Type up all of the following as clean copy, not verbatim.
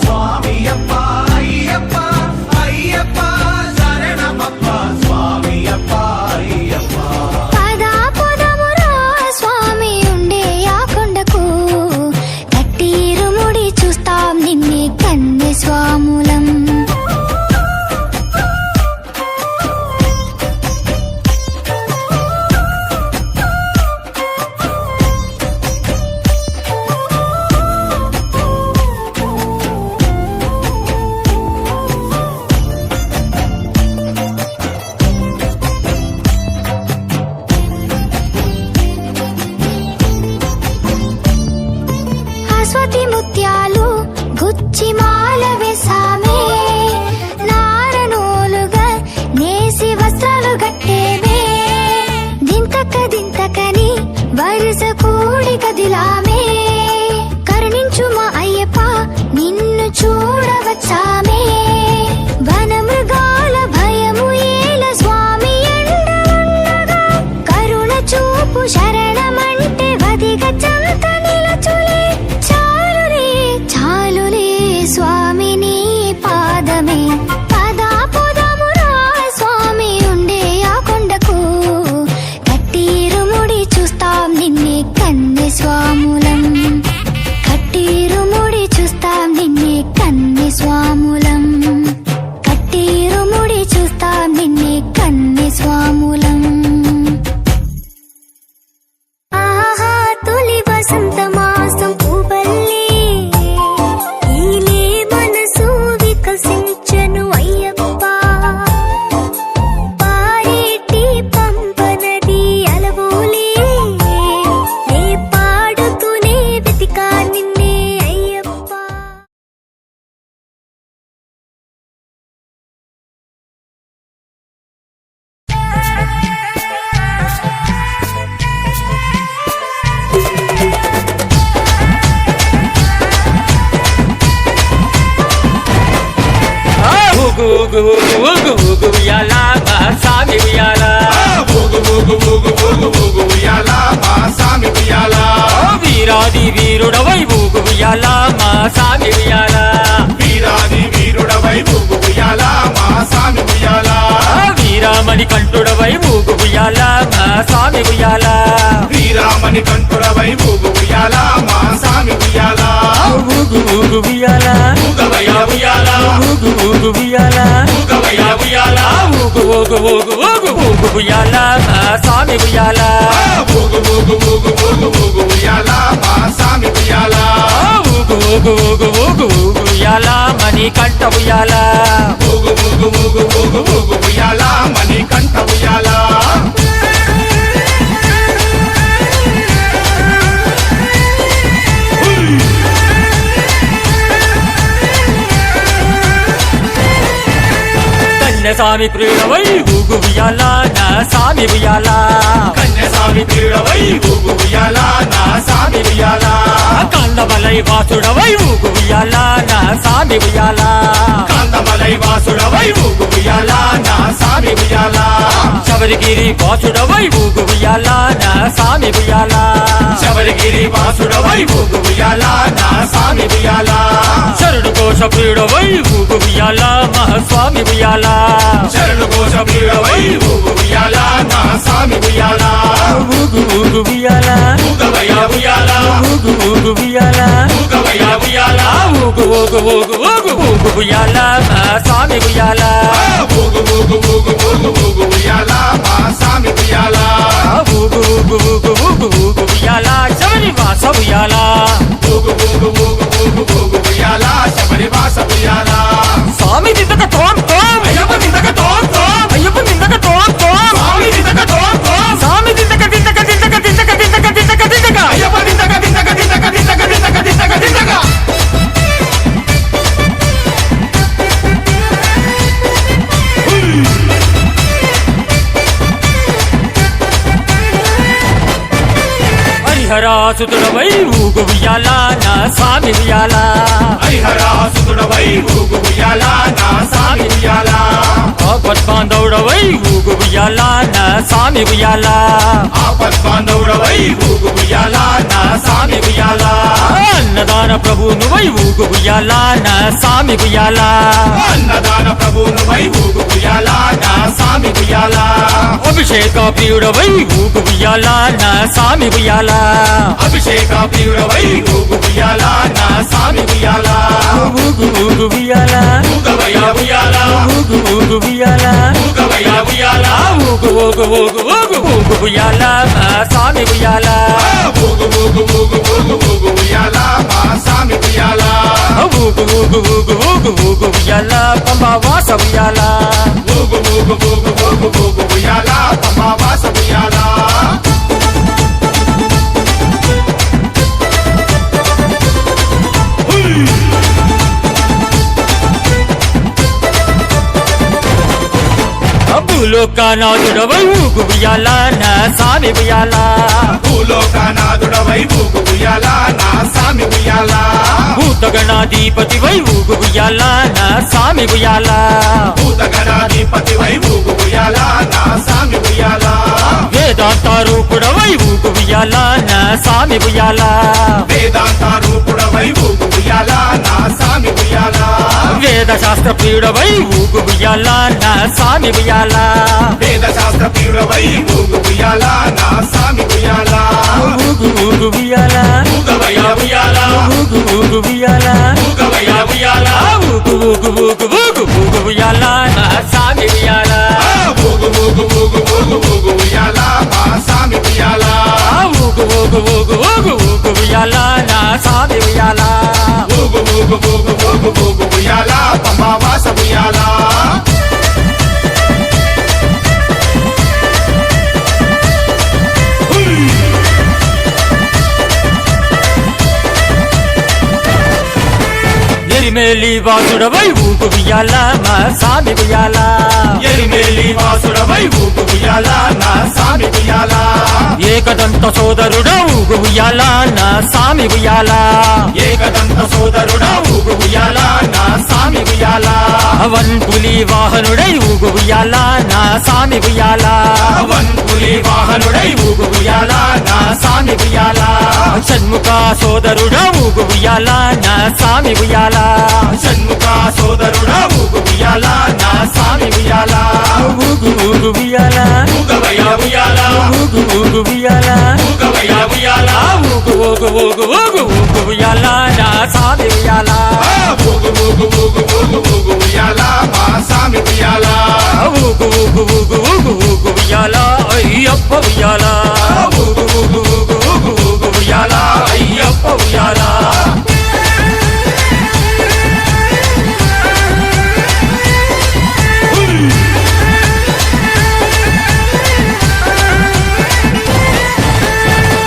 స్వామియప్ప అయ్యప్ప అయ్యప్ప శరణమప్ప స్వామియప్ప అయ్యప్ప పదా పొదమురా స్వామి ఉండే ఆ కొండకు కట్టిరుముడి చూస్తాం నిన్నే కన్నె స్వాములం స్వతి ముత్యాలు గుచ్చి మాల వేసామే నారనోలుగా నేసి వస్త్రాలు గట్టేమే దింతకని వరుస కూడి కదిలామే కరుణించు మా అయ్యప్ప నిన్ను చూడవచ్చామే వనమృగాల భయము ఏల స్వామి ఎండలుండగా కరుణ చూపు శరణమంటే వదిగ చంత నిలచులే చాలులే స్వామిని పాదమే పదా పొదమురా స్వామి ఉండే ఆ కొండకు కట్టిరుముడి చూస్తాం నిన్నే కన్నె స్వాములం కట్టిరుముడి చూస్తాం నిన్నే కన్నె స్వాములం కట్టిరుముడి చూస్తాం నిన్నే కన్నె స్వాములం ఆహా తొలి వసంత మాసం పూబల్లి వికసించను అయ్యప్ప పారేటి పంపనది అలవోలే నే పాడుతూనే వెతికా నిన్నే అయ్యప్ప ఊగు ఉయ్యాల మా సామి ఉయ్యాల ఉయ్యాల మా సామి ఉయ్యాల వీరాది వీరుడవై ఊగు ఉయ్యాల మా సామి ఉయ్యాల వీరాది వీరుడవై ఊగు ఉయ్యాల మా సామి ఉయ్యాల వీరామణి కంఠుడవై ఊగు ఉయ్యాల మా సామి ఉయ్యాల వీరామణి కంఠుడవై ఊగు ఉయ్యాల మా సామి ఉయ్యాల ఊగు ఉయ్యాల ఊగవయ్యా ఉయ్యాల ఊగు ఉయ్యాల ఊగవయ్యా ఉయ్యాల ఊగు ఉయ్యాల మా సామి ఉయ్యాల ఊగు ఉయ్యాల మా సామి ఉయ్యాల ఊగు ఉయ్యాల మణి కంఠ ఉయ్యాల ఊగు ఉయ్యాల మణి కంఠ ఉయ్యాల కన్యస్వామి ప్రియుడవై ఊగు ఉయ్యాల నా సామి ఉయ్యాల కన్యస్వామి ప్రియుడవై ఊగు ఉయ్యాల నా సామి ఉయ్యాల కాందమలై వాసుడవై ఊగు ఉయ్యాల నా సామి ఉయ్యాల కాంతమలై వాసుడవై ఊగు ఉయ్యాల నా సామి ఉయ్యాల శబరిగిరి వాసుడవై ఊగు ఉయ్యాల నా సామి ఉయ్యాల శబరిగిరి వాసుడవై ఊగు ఉయ్యాల నా సామి ఉయ్యాల శరణు కోశ ప్రియుడవై ఊగు ఉయ్యాల మహాస్వామి ఉయ్యాల శరణు కోశ ప్రియుడవై ఊగు ఉయ్యాల నా సామి ఉయ్యాల ఊగు ఉయ్యాల ఊగవయ్యా ఉయ్యాల ఊగు ఉయ్యాల ఊగవయ్యా ఉయ్యాల ఊగు ఉయ్యాల మహాస్వామి ఉయ్యాల ఊగు ఉయ్యాల మా సామి ఉయ్యాల ఊగు ఉయ్యాల శబరి వాస ఉయ్యాల ఊగు ఉయ్యాల శబరి వాస ఉయ్యాల స్వామి దిద్దక తోం తోం అయ్యప్ప దిద్దక తోం తోం అయ్యప్ప దిద్దక తోం తోం స్వామి దిద్దక తోం తోం స్వామి దిద్దక దిద్దక దిద్దక దిద్దక దిద్దక దిద్దక దిద్దక అయ్యప్ప దిద్దక దిద్దక దిద్దక దిద్దక దిద్దక దిద్దక దిద్దక హరిహరాసుతుడవై ఊగు ఉయ్యాల నా సామి ఉయ్యాల హరిహరాసుతుడవై ఊగు ఉయ్యాల నా సామి ఉయ్యాల ఆపద్బాంధవుడవై ఊగు ఉయ్యాల నా సామి ఉయ్యాల ఆపద్ బాంధవుడవై ఊగు ఉయ్యాల నా సామి ఉయ్యాల అన్నదాన ప్రభు నువ్వై ఊగు ఉయ్యాల నా సామి ఉయ్యాల అన్నదాన ప్రభువునువై ఊగు ఉయ్యాల నా సామి ఉయ్యాల అభిషేక ప్రియుడవై ఊగు ఉయ్యాల నా సామి ఉయ్యాల అభిషేక ప్రియుడవై ఊగు ఉయ్యాల నా సామి ఉయ్యాల ఊగు ఊగు ఉయ్యాల ఊగవయ్య ఉయ్యాల ఊగు ఊగు ఉయ్యాల ఊగవయ్య ఉయ్యాల ఊగు ఊగు ఊగు ఊగు ఊగు ఉయ్యాల నా సామి ఉయ్యాల ఊగు ఊగు ఊగు ఊగు ఊగు ఉయ్యాల మా సామి ఉయ్యాల ఊగు ఊగు ఊగు ఊగు ఊగు ఉయ్యాల పంబావాస ఉయ్యాల ఊగు ఊగు ఊగు ఊగు ఊగు ఉయ్యాల పంబావాస ఉయ్యాల భూలోకనాథుడవై ఊగు ఉయ్యాల నా సామి ఉయ్యాల భూలోకనాథుడవై ఊగు ఉయ్యాల నా సామి ఉయ్యాల భూతగణాధిపతివై ఊగు ఉయ్యాల నా సామి ఉయ్యాల భూతగణాధిపతివై ఊగు ఉయ్యాల నా సామి ఉయ్యాల వేదాంత రూపుడవై ఊగు ఉయ్యాల నా సామి ఉయ్యాల వేదాంత రూపుడవై ఊగు ఉయ్యాల నా సామి ఉయ్యాల వేద శాస్త్ర ప్రియుడవై ఊగు ఉయ్యాల నా సామి ఉయ్యాల వేద శాస్త్ర ప్రియుడవై ఊగు ఉయ్యాల నా సామి ఉయ్యాల ఊగు ఊగు ఉయ్యాల ఊగవయ్య ఉయ్యాల ఊగు ఊగు ఉయ్యాల ఊగవయ్య ఉయ్యాల ఊగు ఊగు ఊగు ఊగు ఊగు ఉయ్యాల నా సామి ఉయ్యాల ఊగు ఊగు ఊగు ఊగు ఊగు ఉయ్యాల మా సామి ఉయ్యాల ఊగు ఊగు ఊగు ఊగు ఊగు ఉయ్యాల నా సామి ఉయ్యాల ఊగు ఊగు ఊగు ఊగు ఊగు ఉయ్యాల పంబావాస ఉయ్యాల ఎరిమేలి వాసుడవై ఊగు ఉయ్యాల మా సామి ఉయ్యాల ఎరిమేలి వాసుడవై ఊగు ఉయ్యాల నా సామి ఉయ్యాల ఏకదంత సోదరుడా ఊగు ఉయ్యాల నా సామి ఉయ్యాల ఏకదంత సోదరుడా ఊగు ఉయ్యాల నా సామి ఉయ్యాల వన్పులి వాహనుడై ఊగు ఉయ్యాల నా సామి ఉయ్యాల వన్పులి వాహనుడై ఊగు ఉయ్యాల నా సామి ఉయ్యాల షణ్ముఖ సోదరుడా ఊగు ఉయ్యాల నా సామి ఉయ్యాల షణ్ముఖ సోదరుడా ఊగు ఉయ్యాల నా సామి ఉయ్యాల ఊగు ఊగు ఉయ్యాల ఊగవయ్య ఉయ్యాల ఊగు ఊగు ఉయ్యాల ఊగవయ్య ఉయ్యాల ఊగు ఊగు ఊగు ఊగు ఊగు ఉయ్యాల నా సామి ఉయ్యాల ఊగు ఊగు ఊగు ఊగు ఊగు ఉయ్యాల మా సామి ఉయ్యాల ఊగు ఊగు ఊగు ఊగు ఊగు ఉయ్యాల అయ్యప్ప ఉయ్యాల ఊగు ఊగు ఊగు ఊగు ఊగు ఉయ్యాల అయ్యప్ప ఉయ్యాల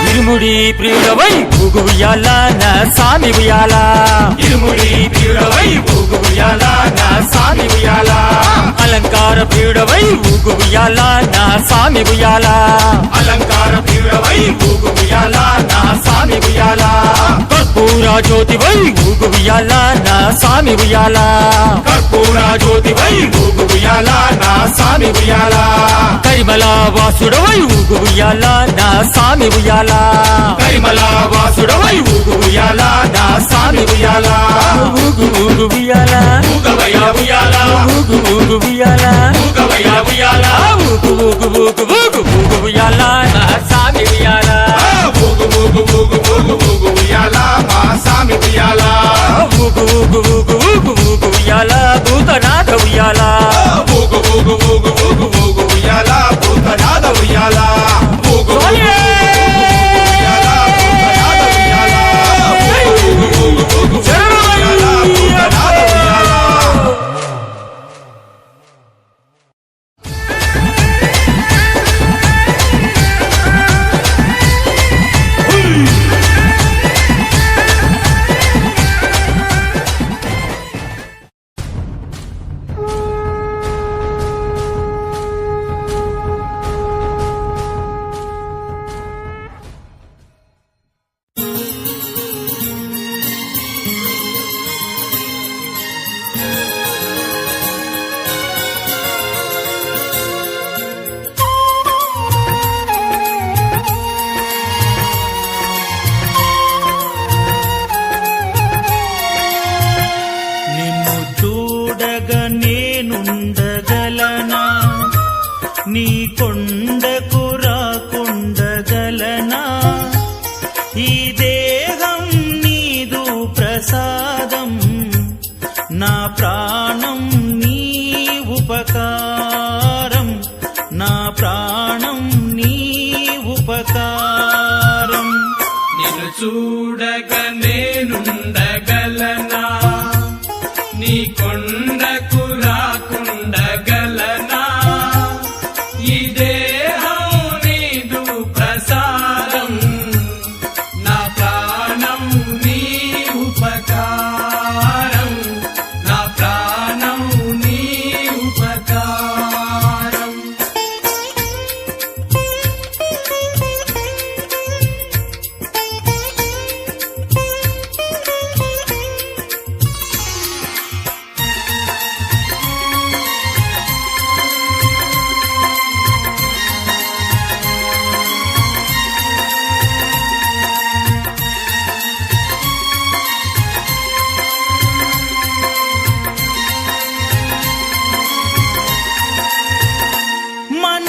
ఇరుముడి ప్రియుడవై ఊగు ఉయ్యాల నా సామి ఉయ్యాల ఇరుముడి ప్రియుడవై ఊగు ఉయ్యాల నా సామి ఉయ్యాల అలంకార ప్రియుడవై ఊగు ఉయ్యాల నా సామి ఉయ్యాల అలంకార ప్రియుడవై ఊగు ఉయ్యాల నా సామి ఉయ్యాల కర్పూర జ్యోతివై ఊగు ఉయ్యాల నా సామి ఉయ్యాల కర్పూర జ్యోతివై ఊగు ఉయ్యాల నా సామి ఉయ్యాల కరిమల వాసుడవై ఊగు ఉయ్యాల నా సామి ఉయ్యాల కరిమల వాసుడవై ఊగు ఉయ్యాల నా సామి ఉయ్యాల ఊగు ఊగు ఉయ్యాల ఊగవయ్య ఉయ్యాల ఊగు ఊగు ఉయ్యాల ఊగవయ్య ఉయ్యాల ఊగు ఊగు ఊగు ఊగు ఊగు ఉయ్యాల నా సామి ఉయ్యాల ఊగు ఊగు ఊగు ఊగు ఊగు ఉయ్యాల మా సామి ఉయ్యాల ఊగు ఊగు ఊగు ఊగు ఊగు ఉయ్యాల భూతనాథ ఉయ్యాల ఊగు ఊగు ఊగు ఊగు ఊగు ఉయ్యాల భూతనాథ ఉయ్యాల ఊగు ఊగు ఊగు ఉయ్యాల భూతనాథ ఉయ్యాల ఊగు ఊగు ఊగు ఊగు ఉయ్యాల భూతనాథ ఉయ్యాల నిన్ను చూడగా నేనుండగలనా, నీ కొండకు రాకుండగలనా, ఈ దేహం నీదు ప్రసాదం, నా ప్రాణం నీ ఉపకారం, నా ప్రాణం నీ ఉపకారం. నిన్ను చూడగా నేనుండగలనా, నీ కొండకు రాకుండగలనా, ఈ దేహం నీదు ప్రసాదం, నా ప్రాణం నీ ఉపకారం, నా ప్రాణం నీ ఉపకారం.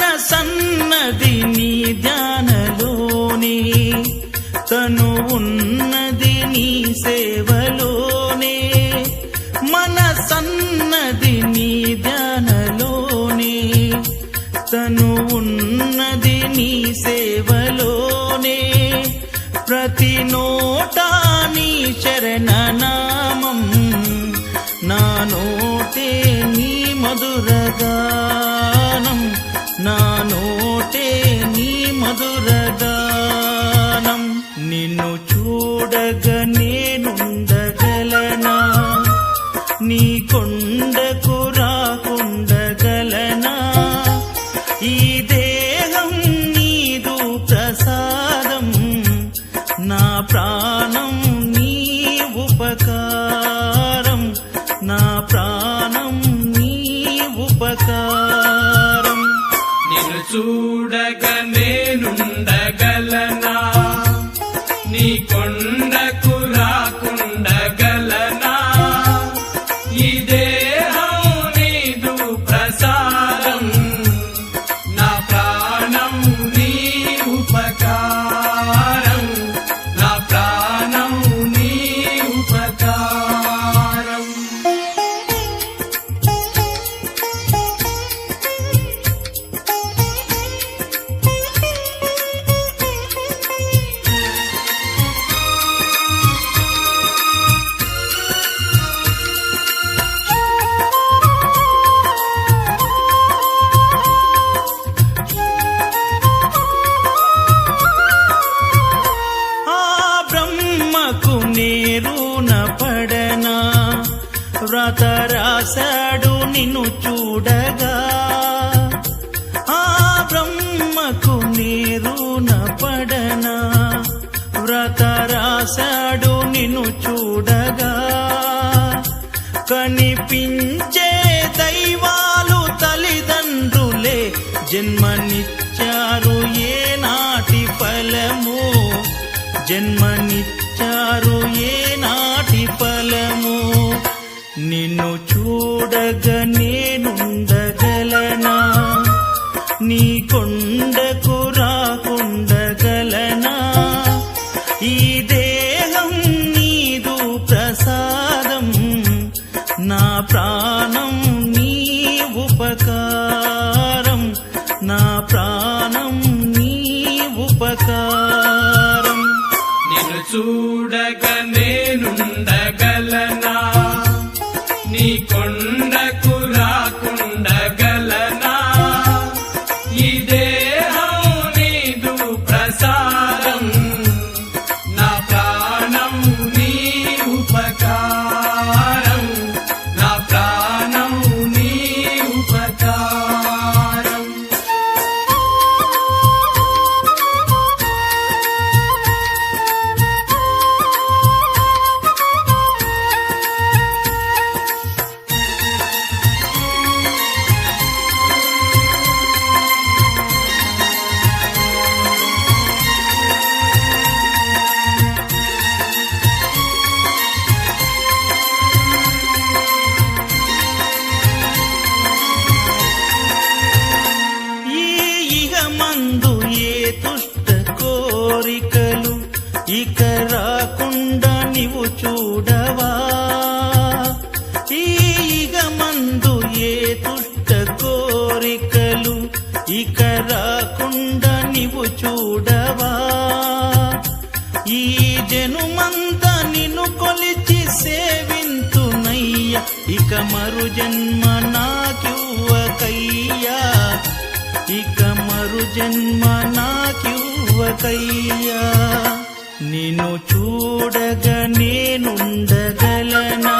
మనసన్నది నీ ధ్యానలోనే, తను ఉన్నది నీ సేవలోనే, మనసన్నది నీ ధ్యానలోనే, తను ఉన్నది నీ సేవలోనే, ప్రతి నోటా నీ శరణనామం, నా నోటే నీ మధురగానం, నా నోటే నీ మధురగానం. నిన్ను చూడగా నేనుండగలనా, నీ కొండకు రాకుండగలనా, ఈ దేహం నీదు ప్రసాదం, నా ప్రాణం నీ ఉపకారం, నా ప్రాణం నీ ఉపకారం. నిన్ను చూడగా నేనుండగలనా, నీ కొండకు రాకుండగలనా, ఈ దేహం నీదు ప్రసాదం, నా ప్రాణం నీ ఉపకారం, నా ప్రాణం నీ ఉపకారం. ఆ బ్రహ్మకు నేరున పడనా, వ్రత రాశాడు నిన్ను చూడగా, ఆ బ్రహ్మకు నేరున పడనా, వ్రత రాశాడు నిన్ను చూడగా, కనిపించే దైవాలు తల్లిదండ్రులే, జన్మనిచ్చారు ఏనాటి ఫలము, జన్మనిచ్చారు ఏనాటి ఫలము. నిన్ను చూడగా నేనుండగలనా, నీ కొండకు రాకుండగలనా, ఈ దేహం నీదు ప్రసాదం, నా ప్రాణం నీ ఉపకారం, నా ప్రాణం నీ ఉపకారం. నిన్ను చూడగా నేనుండగలనా, నీ కొండకు రాకుండగలనా, ఈ దేహం నీదు ప్రసాదం, నా ప్రాణం నీ ఉపకారం, నా ప్రాణం నీ ఉపకారం. ఇక మరు జన్మ నాకివ్వకయ్యా, ఇక మరు జన్మ నాకివ్వకయ్యా. నిన్ను చూడగా నేనుండగలనా,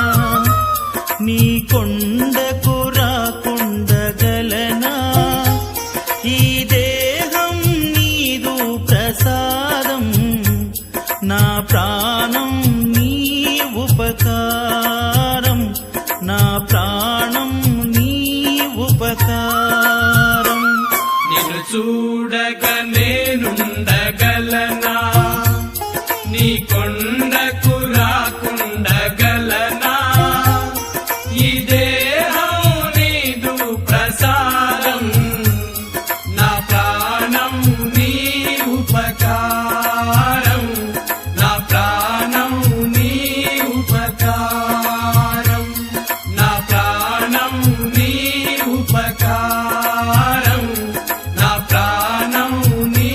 నీ కొండకు రాకుండగలనా. ఈ దేహం నీదు ప్రసాదం, నా ప్రాణం నీ ఉపకారం, నా ప్రాణం నీ ఉపకారం. నిన్ను చూడగా నేనుండగలనా, నీ కొండకు రాకుండగలనా. ఈ దేహం నీదు ప్రసాదం, నా ప్రాణం నీ ఉపకారం, నా ప్రాణం నీ ఉపకారం, నా ప్రాణం నీ ఉపకారం, నా ప్రాణం నీ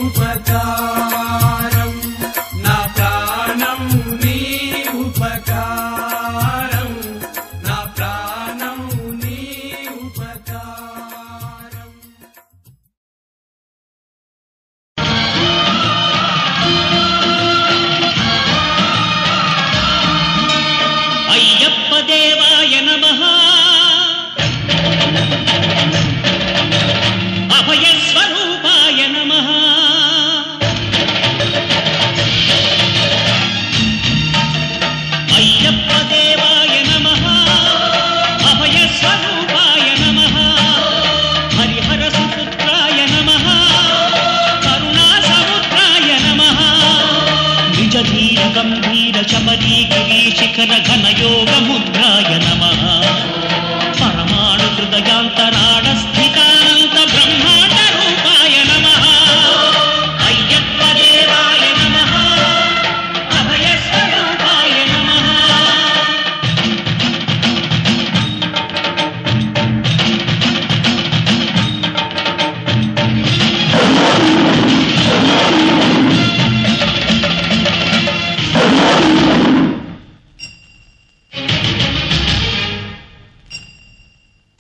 ఉపకారం, నా ప్రాణం నీ ఉపకారం, నా ప్రాణం నీ ఉపకారం. అయ్యప్ప దేవాయ నమః, అభయ స్వరూపాయ నమః. అయ్యప్ప దేవాయ నమః, అభయ స్వరూపాయ నమః. హరిహర సుపుత్రాయ నమః, కరుణా సముద్రాయ నమః. నిజ ధీర గంభీర శబరీ గిరీశిఖర ఘన యోగ ముద్రాయ నమః. పరమాణు హృదయాంతరాళ స్థితానంత బ్రహ్మాండ రూపాయ నమః. అయ్యప్ప దేవాయ నమః, అభయ స్వరూపాయ నమః.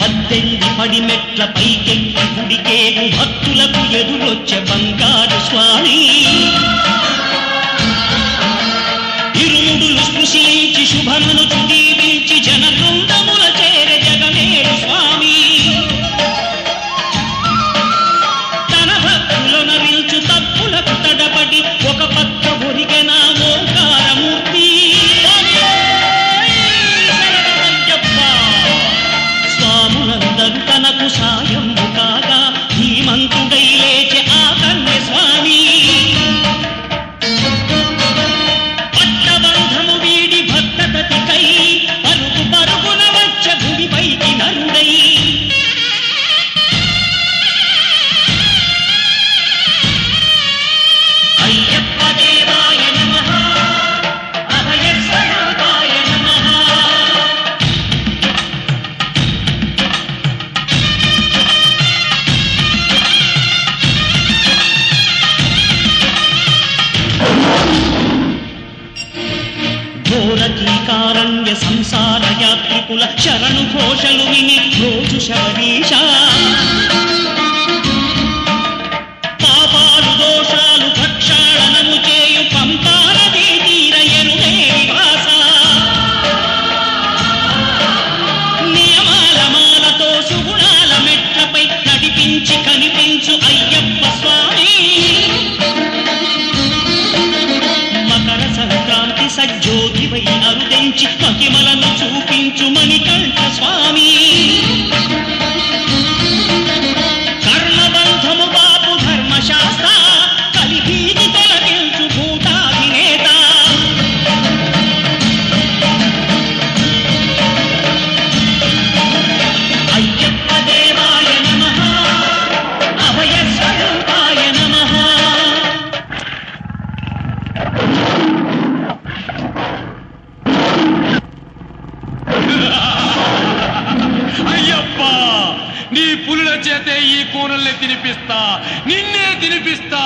పద్దెనిమిది పడి మెట్ల పైకెక్కి గుడికేగు భక్తులకు ఎదురొచ్చే బంగారు స్వామి. ఇరుముడులు స్పృశించి శుభమును దీవించి జన బృందముల చేరే జగమేడు స్వామి. తన భక్తులను నిల్చు తప్పులకు తడబడి ఒక పక్క ఒరిగెన ఓంకారమూర్తి. స్వాములందరూ తనకు సాయము కాగా ధీమంతుడై లేచే ఆ కన్య స్వామి. పట్టబంధము వీడి భక్తతతికై పరుగు పరుగున వచ్చ గుడిపైకి నరుడై. అయ్యప్ప దేవాయ నమః, అభయ స్వరూపాయ నమః. ఘోరకీకారణ్య సంసార యాత్రికుల శరణు ఘోషలు విని రోజు శబరీష. పాపాలు దోషాలు ప్రక్షాళనము చేయు పంపానదీ తీర ఎరుడే నివాస. నియమాల మాలతో సుగుణాల మెట్లపై నడిపించి కనిపించు అయ్యప్ప స్వామి. మకర సంక్రాంతి సజ్జోతివై అరుదించి మహిమలను చూపించు మణికంఠ స్వామి. కర్మబంధము బాపు ధర్మశాస్త్ర కలిగీది తొలగించు భూతాధినేత. అయ్యప్ప దేవాయ నమః, అభయ స్వరూపాయ నమః. అయ్యప్ప, నీ పులుల చేతే ఈ కూనల్ని తినిపిస్తా, నిన్నే తినిపిస్తా.